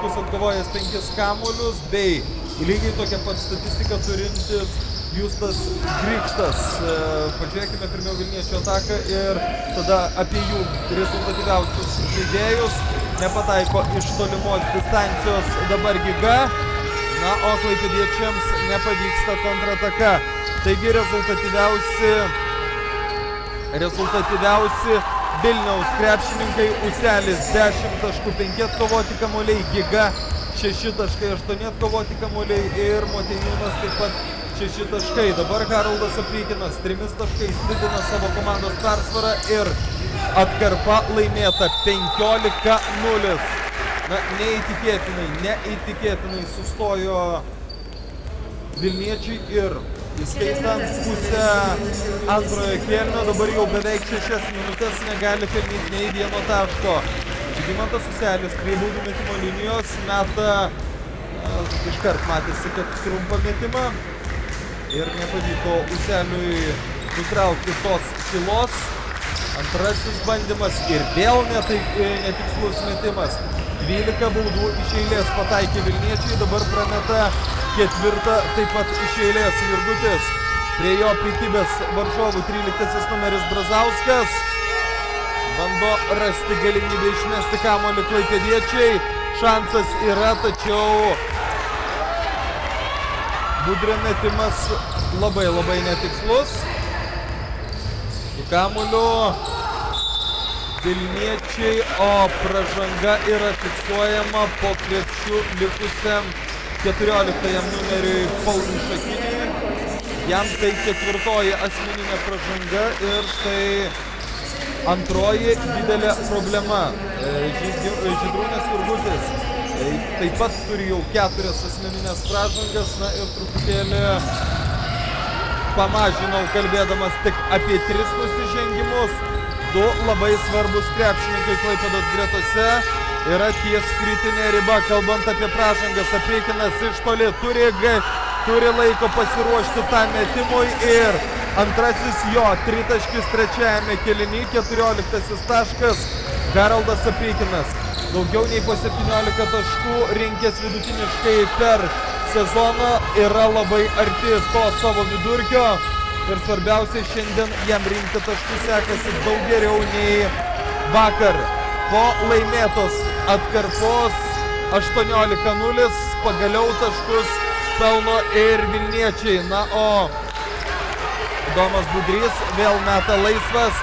taškus, atkovojęs 5 kamuolius, bei lygiai tokią pat statistiką turintis Justas Grikštas. Pažiūrėkime pirmiau Vilniečių ataką ir tada apie jų rezultatyviausius žaidėjus. Nepataiko iš tolimos distancijos dabar Giga. Na, o klaipėdiečiams nepavyksta kontrataka. Taigi rezultatyviausi Vilniaus krepšininkai: Uselis 10 taškų, 5 atkovoti kamuoliai, Giga 6 taškai, 8 atkovoti kamuoliai ir Motiejūnas taip pat 6 taškai. Dabar Haroldas Aprykinas 3 taškais didina savo komandos persvarą ir atkarpa laimėta 15-0. Na, neįtikėtinai sustojo Vilniečiai ir įskaitant pusę antrojo kėlinio, dabar jau beveik 6 minutės negali pelnyti nei vieno taško. Žygimantas Uselis prie baudų metimo linijos meta, iškart matėsi, kad trumpą metimą ir nepavyko Useliui nutraukti tos tylos. Antrasis bandymas ir vėl netikslus metimas. 12 baudų iš eilės pataikė Vilniečiai, dabar prameta 4 taip pat iš eilės Jurgutis. Prie jo prikibęs varžovų 13 numeris Brazauskas. Bando rasti galimybę išmesti kamuolį klaipėdiečiai. Šansas yra, tačiau Budrio metimas labai netikslus. Su kamuoliu Vilniečiai, o pražanga yra fiksuojama po krepšiu likusiam 14 numeriui Pauliui Šakiniui. Jam tai 4 asmeninė pražanga ir štai antroji didelė problema. Žydrūnas Jurgutis taip pat turi jau 4 asmeninės pražangas, na ir truputėlį pamažinau kalbėdamas tik apie 3 nusižengimus. 2 labai svarbus krepšininkai Klaipėdos gretose yra ties kritinė riba, kalbant apie pražangas. Aprykinas iš toli turi laiko pasiruošti tam metimui ir antrasis jo tritaškis trečiajame kėliny, 14 taškas. Haroldas Aprykinas daugiau nei po 17 taškų rinkęs vidutiniškai per sezoną, yra labai arti to savo vidurkio. Ir svarbiausia, šiandien jam rinkti taškų sekasi daug geriau nei vakar. Po laimėtos atkarpos 18-0 pagaliau taškus pelno ir Vilniečiai. Na, o Domas Budrys vėl meta laisvas,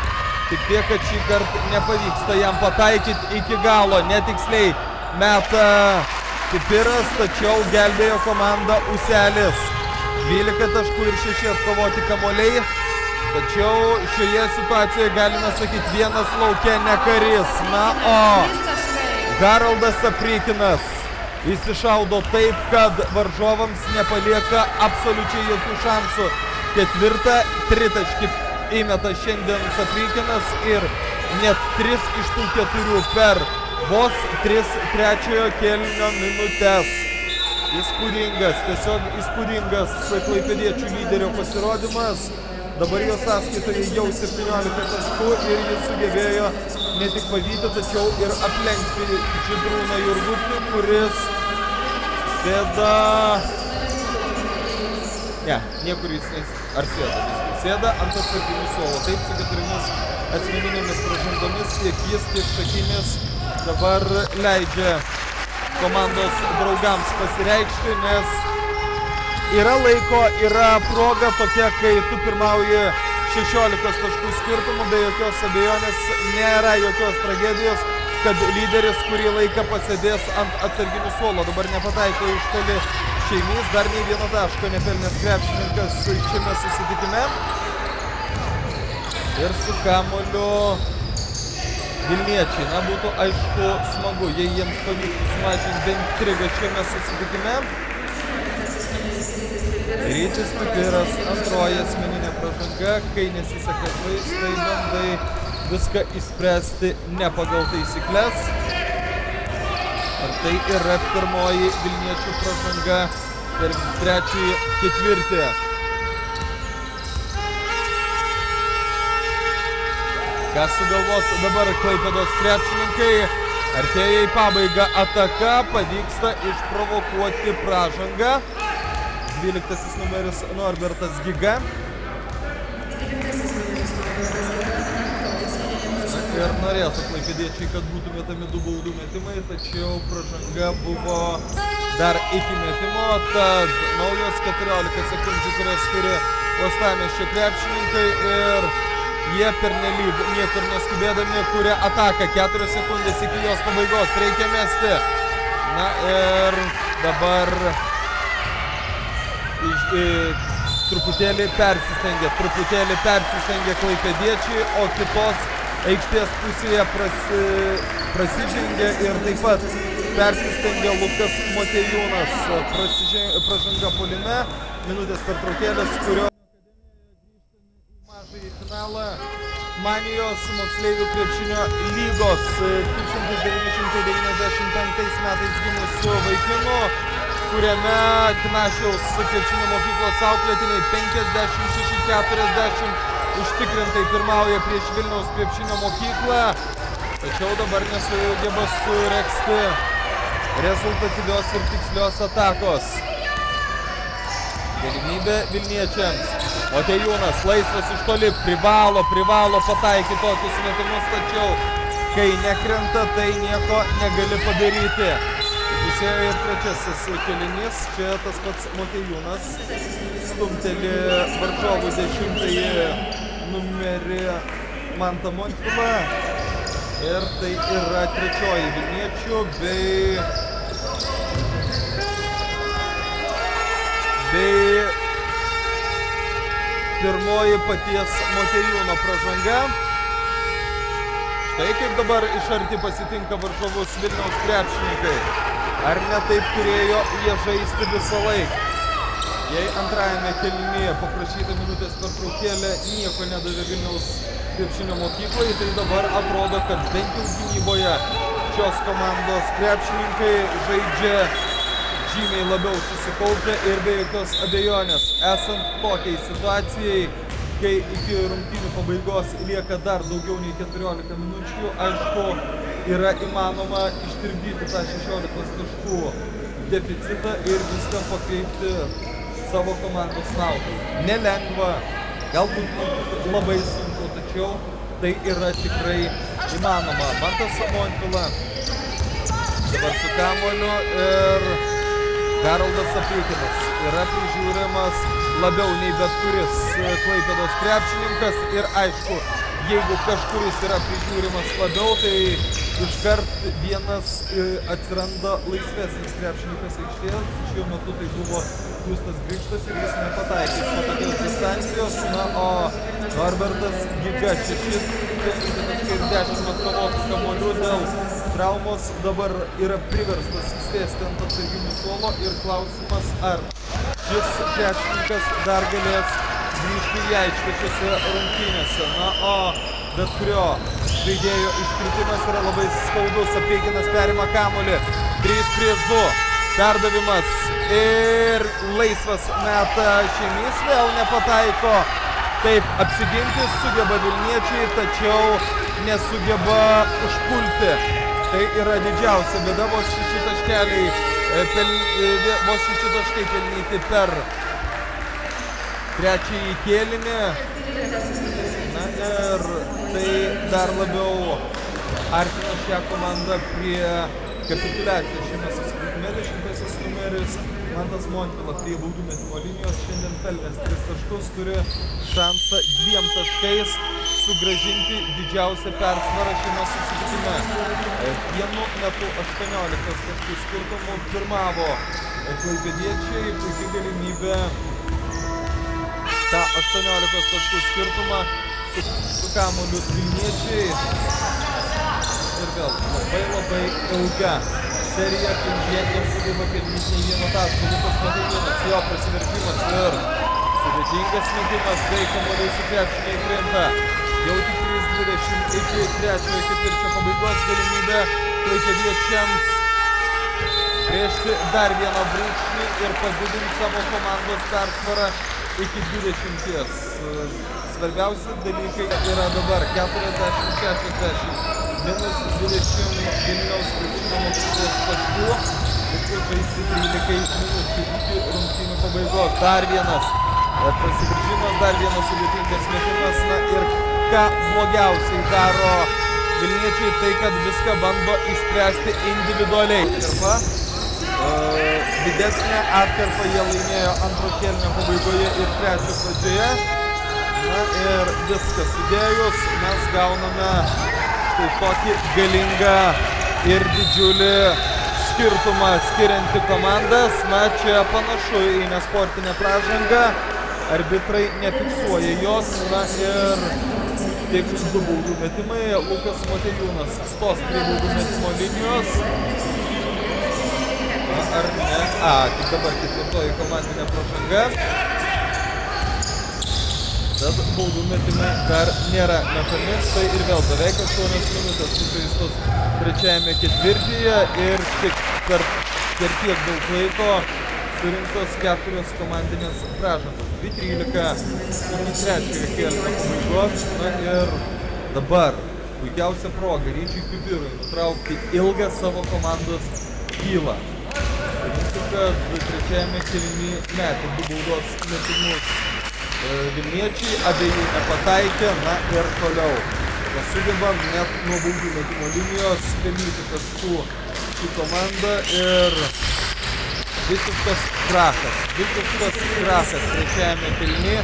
tik tiek, kad šį kartą nepavyksta jam pataikyti iki galo. Netiksliai meta Pipiras, tačiau gelbėjo komandą Uselis. 12 taškų ir 6 atkovoti kamuoliai, tačiau šioje situacijoje galime sakyti vienas lauke ne karys. Na, o Haroldas Aprykinas įsišaudo taip, kad varžovams nepalieka absoliučiai jokių šansų. 4 tritaškį įmeta šiandien Aprykinas ir net 3 iš tų 4 per vos 3 trečiojo kėlinio minutės. Įspūdingas, tiesiog įspūdingas klaipėdiečių lyderio pasirodymas. Dabar jo sąskaitoje jau 17 taškų ir jis sugebėjo ne tik pavyti, tačiau ir aplenkti Žydrūną Jurgutį, kuris sėda... Ne, niekur jis ar sėda ant atsarginių suolo. Taip, su 4 asmeninėmis pražangomis tiek jis, tiek Šakinis dabar leidžia komandos draugams pasireikšti, nes yra laiko, yra proga tokia, kai tu pirmauji 16 taškų skirtumų, be jokios abejonės nėra jokios tragedijos, kad lyderis kurį laiką pasėdės ant atsarginių suolo. Dabar nepataiko iš toli Šeimys, dar nei vieno taško nepelnęs krepšininkas šiame susitikime. Ir su kamuoliu Vilniečiai. Na, būtų aišku smagu, jei jiems pavyktų sumažinti bent intrigą šiame susitikime. Rytis Pipiras, antroji asmeninė pražanga, kai nesiseka žaisti, bandai viską išspręsti ne pagal taisyklės. Ar tai yra pirmoji Vilniečių pražanga per trečiąjį ketvirtį? Ką sugalvos dabar Klaipėdos krepšininkai? Artėja į pabaigą ataka, pavyksta išprovokuoti pražangą. 12 numeris Norbertas Giga. Ir norėtų klaipėdiečiai, kad būtų metami 2 baudų metimai, tačiau pražanga buvo dar iki metimo, tad naujos 14 sekundžių, kurias turi uostamiesčio krepšininkai ir jie pernelyg niekur neskubėdami kuria ataką. 4 sekundės iki jos pabaigos, reikia mesti. Na ir dabar truputėlį persistengia klaipėdiečiai, o kitos aikštės pusėje prasižengia ir taip pat persistengia Lukas Motiejūnas. Pražanga puolime, minutės pertraukėlės, kurio mažąjį finalą Manijos moksleivių krepšinio lygos 1995 metais gimusių vaikinų, kuriame Knašiaus krepšinio mokyklos auklėtiniai 56-40 užtikrintai pirmauja prieš Vilniaus krepšinio mokyklą, tačiau dabar nesugeba suregzti rezultatyvios ir tikslios atakos. Galimybė Vilniečiams. Motiejūnas laisvas iš toli, privalo pataikyti tokius metimus, tačiau kai nekrenta, tai nieko negali padaryti. Pusėjo ir trečiasis kėlinys, čia tas pats Motiejūnas stumteli varžovų 10-ąjį numerį Mantą Montvilą ir tai yra trečioji Vilniečių bei pirmoji paties Motiejūno pražanga. Štai kaip dabar iš arti pasitinka varžovus Vilniaus krepšininkai. Ar ne taip turėjo jie žaisti visą laiką? Jei antrajame kėlinyje paprašyta minutės pertraukėlė nieko nedavė Vilniaus krepšinio mokyklai, tai dabar atrodo, kad bent jau gynyboje šios komandos krepšininkai žaidžia žymiai labiau susikaupę ir be jokios abejonės. Esant tokiai situacijai, kai iki rungtynių pabaigos lieka dar daugiau nei 14 minučių, aišku, yra įmanoma ištirpdyti tą 16 taškų deficitą ir viską pakreipti savo komandos naudai. Nelengva, galbūt labai sunku, tačiau tai yra tikrai įmanoma. Mantas Montvila dabar su kamuoliu ir Haroldas Sapiekinas yra prižiūrimas labiau nei bet kuris Klaipėdos krepšininkas ir aišku, jeigu kažkuris yra prižiūrimas labiau, tai iškart vienas atsiranda laisvesnis krepšininkas aikštėje. Šiuo metu tai buvo Justas Grikštas ir jis nepataikė po tokios distancijos. Na, o Norbertas Giga 6-10 atkovotų kamuolių dėl traumos dabar yra priverstas sėsti ant atsarginių suolo ir klausimas, ar šis krepšininkas dar galės grįžti į aikštę šiose rungtynėse. Na, o bet kurio žaidėjo iškritimas yra labai skaudus. Sapiekinas perima kamuolį. 3-2. Perdavimas ir laisvas meta Šeimys, vėl nepataiko. Taip, apsiginti sugeba Vilniečiai, tačiau nesugeba užpulti. Tai yra didžiausia bėda, vos 6 taškai pelnyti per trečiąjį kėlinį. Na ir tai dar labiau artina šią komandą prie kapituliacijos. Šiame susitikime 10-asis numeris Mantas Montvila prie baudų metimo linijos šiandien pelnęs 3 taškus, turi šansą 2 taškais sugrąžinti didžiausią persvarą šiame susitikime. Vienu metu 18 taškų skirtumų pirmavo klaipėdiečiai, puikiai galimybė tą 18 taškų skirtumą su kamuoliu Vilniečiai. Ir vėl labai ilga serija, kai jie nesugeba pelnyti nei vieno taško. Lukas Motiejūnas, jo prasiveržimas ir sudėtingas metimas, bei kamuoliai su krepšiniai krenta. Jau tik 3:20 iki trečiojo ketvirčio pabaigos galimybė klaipėdiečiams priešti dar vieną brūkšnį ir padidinti savo komandos persvarą iki 20. Svarbiausi dalykai yra dabar 40-60. minus 20 Vilniaus krepšinio mokyklos taškų. Viskas žaisti 13 minučių iki rungtynių pabaigos. Dar vienas prasiveržimas, dar vienas sudėtingas metimas. Na ir ką blogiausiai daro Vilniečiai, tai kad viską bando išspręsti individualiai. Didesnę atkarpą jie laimėjo antro kėlinio pabaigoje ir trečio pradžioje. Na ir viskas sudėjus, mes gauname štai tokį galingą ir didžiulį skirtumą skirianti komandas. Na čia panašu į nesportinę pražangą. Arbitrai nefiksuoja jos. Na ir tik 2 baudų metimai. Lukas Motiejūnas stos prie baudų metimo linijos. Ar ne? Tik dabar ketvirtoji komandinė pražanga. Tad baudų metime dar nėra metami. Tai ir vėl beveik 8 minutės sužaistos trečiajame ketvirtyje ir tik per tiek daug laiko surinktos 4 komandinės pražangos. 2:13 iki trečiojo kėlinio pabaigos. Na ir dabar puikiausia proga Ryčiui Pipirui nutraukti ilgą savo komandos bylą. Priminsiu, kad trečiajame kėlinyje metė 2 baudos metimus Vilniečiai, abiejų nepataikė, na ir toliau. Nesugeba net nuo baudų metimo linijos pelnyti taškų šį komandą ir visiškas krachas trečiajame kėlinyje,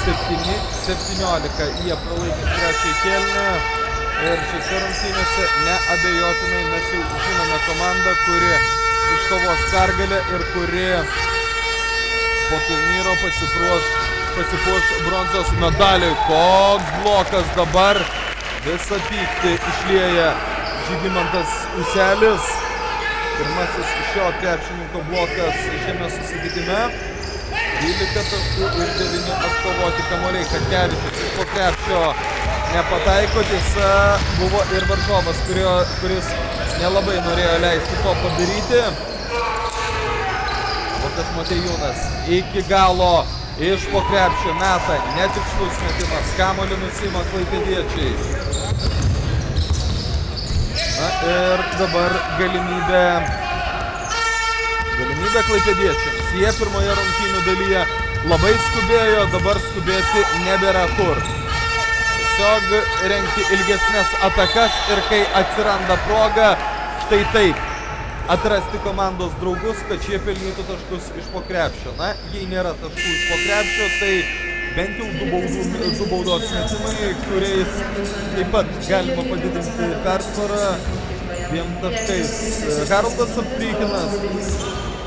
7-17 jie pralaimė trečiąjį kėlinį ir šiose rungtynėse neabejotinai mes jau žinome komandą, kuri iškovos pergalę ir kuri po turnyro pasipuoš bronzos medaliui. Koks blokas dabar, visą pyktį išlieja Žygimantas Uselis. Pirmasis šio krepšininko blokas šiame susitikime. 12 taškų ir 9 atkovoti kamuoliai. Katkevičius iš po krepšio nepataiko, tiesa buvo ir varžovas, kuris nelabai norėjo leisti to padaryti. Lukas Motiejūnas iki galo iš po krepšio meta, netikslus metimas, kamuolį nusima klaipėdiečiai. Na ir dabar galimybė klaipėdiečiams. Jie pirmoje rungtynių dalyje labai skubėjo, dabar skubėti nebėra kur. Tiesiog rengti ilgesnės atakas ir kai atsiranda proga, štai taip, atrasti komandos draugus, kad šie pelnytų taškus iš po krepšio. Na, jei nėra taškų iš po krepšio, tai bent jau 2 baudos metimai, kuriais taip pat galima padidinti persvarą 2 taškais. Haroldas Aprykinas,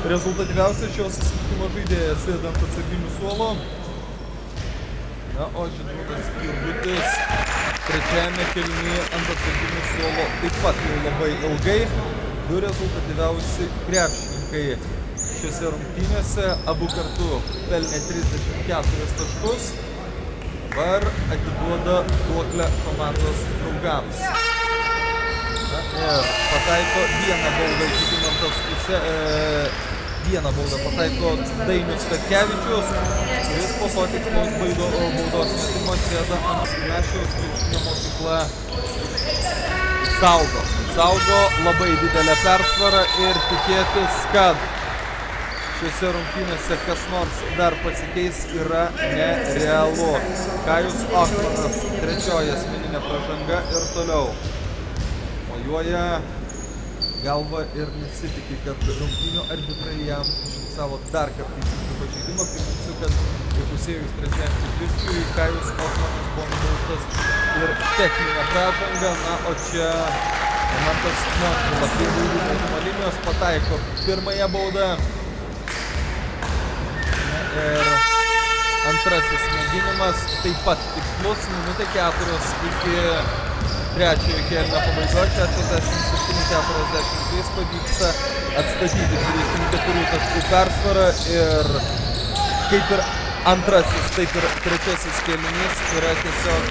rezultatyviausias šios susitikimo žaidėjas, sėdant atsarginių suolo. Na, o Žydrūnas Jurgutis trečiajame kėlinyje ant atsarginių suolo taip pat jau labai ilgai. 2 rezultatyviausi krepšininkai šiose rungtynėse, abu kartu pelnė 34 taškus. Dabar atiduoda duoklę komandos draugams. Na ir pataiko vieną baudą Žygimantas vieną baudą pataiko Dainius Katkevičius, kuris po to tikslaus baudos metimo sėda ant Šimašiaus krepšinio mokykla saugo labai didelę persvarą ir tikėtis, kad šiuose rungtynėse kas nors dar pasikeis, yra nerealu. Kajus Ochmanas, trečioji asmeninė pražanga ir toliau mojuoja galva ir nesitikė, kad rungtynių arbitrai jam išfiksavo dar kartą taisyklių pažeidimą. Priminsiu, kad įpusėjus trečiajam ketvirčiui Kajus Ochmanas buvo nubaustas ir techninę pražangą. Na, o čia Mantas Montula prie baudų metimo linijos pataiko pirmąją baudą. Ir antrasis mėginimas taip pat tikslus, minutė 4 iki trečiojo kėlinio pabaigos, 67-43 pavyksta atstatyti 24 taškų persvarą ir kaip ir antrasis, taip ir trečiasis kėlinys yra tiesiog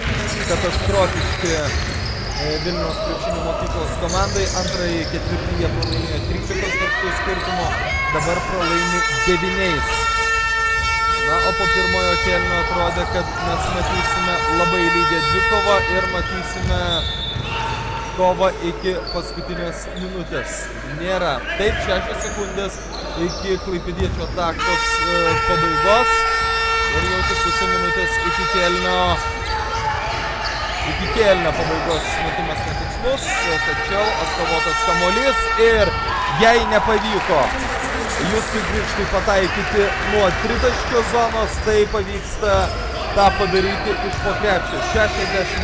katastrofiški Vilniaus krepšinio mokyklos komandai. Antrąjį ketvirtį jie pralaimėjo 13 taškų skirtumo, dabar pralaimi 9. Na, o po pirmojo kėlinio atrodė, kad mes matysime labai lygią dvikovą ir matysime kovą iki paskutinės minutės. Nėra. Taip, 6 sekundės iki klaipėdiečių atakos pabaigos. Ir jau tik pusę minutės iki kėlinio pabaigos metimas netikslus, tačiau atkovotas kamuolys ir jai nepavyko Justui Grikštui pataikyti nuo tritaškio zonos, tai pavyksta tą padaryti iš po krepšio. 69